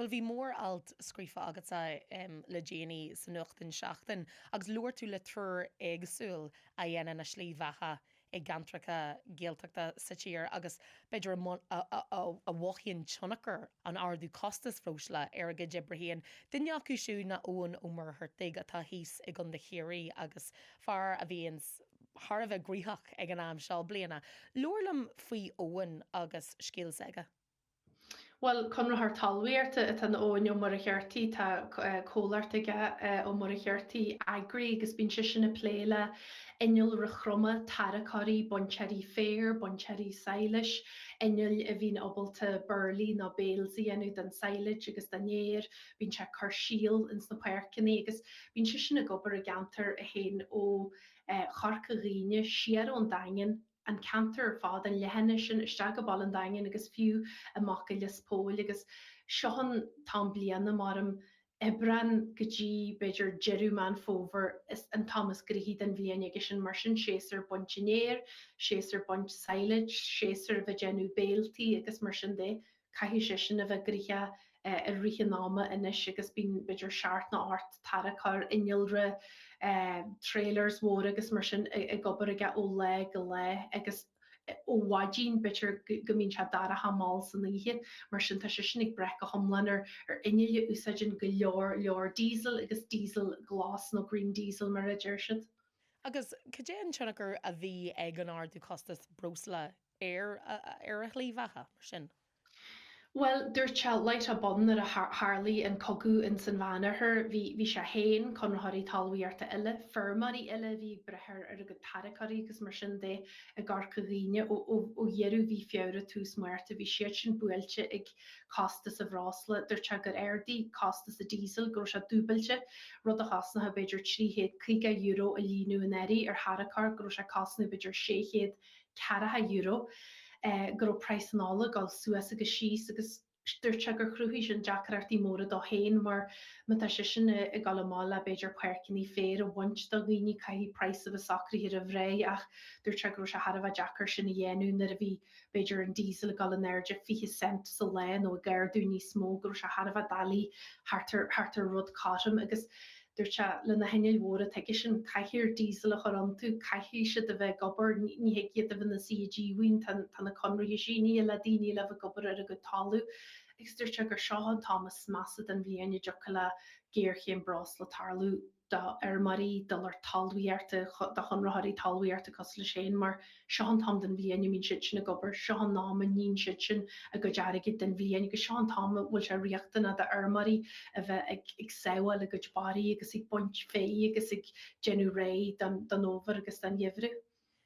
Well, bhí mór alt scrífa agat le déanaí san nucht in seachtain, agus luair tú le trúr éagsúil a dhéanaan na slíomhecha ag gantracha Gaeltachta sa tír, agus beidir a bhchaíonn tionachar an ardú costas breosla ar go dibrahíonn. Duine acu siú na óin ó mar thurtaigh atá híos ag an de chéirí agus fear a bhíons Har a bheith gríthach ag an am seo bliana. Luairlam faoi óin agus scíals aige. Well, chun haar talweerte het an óin ó mar a cheartí tá cólaart aige ó mar a cheartí agri agus bín sin na pléile inniuil ri chrumme tacaí boncheri féir, boncheri sailis, inniuil a bhín obalte burlí na béalsaí enú den sailig agus danéir, bín se chur síl ins na puircinní agus bín sin na gobar a gantar a héin ó charca riine siar ón daingen an cantar fád an lehanne sin isteag go ball an daingen agus fiú amach go lispóil agus sean tam blianana marm ebran gotí beidir jeruman fóver is an Thomas grihí den bhíon agus sin mar sin séar bontinéir, séar bont sailig, séar bheith genú béaltaí agus mar sin dé, caihí sé sin a bheith grithe a riche náma inis agus bín beidir seart na art tarachar inilre trailers mór agus mar sin a gobar aige ó le agus ó wadín bitir gomín se dara hamal san ihe mar sin tá sé sinnig brec a homlanar ar inile úsáidin go leor diesel agus diesel glas no green diesel mar a dúirsid. Agus cé an tunagur a bhí ag an ardú costas breosla ar a chlíomhecha mar sin? Well, dúirt se leit a bon ar a Harlí an cogu in san bhanathair hí se héin chun thoirí talmhaíarta eile, fermarí eile bhí brethir ar a go tacaí agus mar sin dé a garcha riine ó dhearú bhí feabhra tús muirta bhí siad sin buailte ag costas a bhrásla, dúirt se gur airdaí costas a diesel gur se dúbailte rud a chasnathe beidir 350 euro a líú an éirí ar Harachar gur se cosna beidir 640 euro. Gur preisanála gal suas agus síos agus dúirte gur chrúhí sin deacarartí móra do héin mar tá sé sin i galamála beidir puircinní fér a bhaint do ghuioine caihí preis a bh sacrí ar a bhré ach dúirte gur se hadh deacar sin na dhéanú nar a bhí beidir an diesel gal an airde 20 cent sa lein ó gairdú ní smó gur se hadh dalí hartar rud cátam agus dúirte le na henneil mhóra teige sin caiithir diesel a chorantú caiithí si a bheith gobar ní heigiad a bhna CG-win tan na conraí síní le daoine le bh gobar ar a go talú. Agus dúirte gur seán Thomas massad an bhíon deocha le géirchéim breosla tarlú ar marí dul ar talmhaíarta da chunrathirí talmhaíarta cos le sin mar seán tam den bhíon mín siid sin a gobar seán náma níon siid sin a go dearige den bhíon agus seán tam bhfuil se riochtana de armarí a bheith ag saoil a go barí agus ag bont fé agus ag genú ré den óver agus den dhéhre.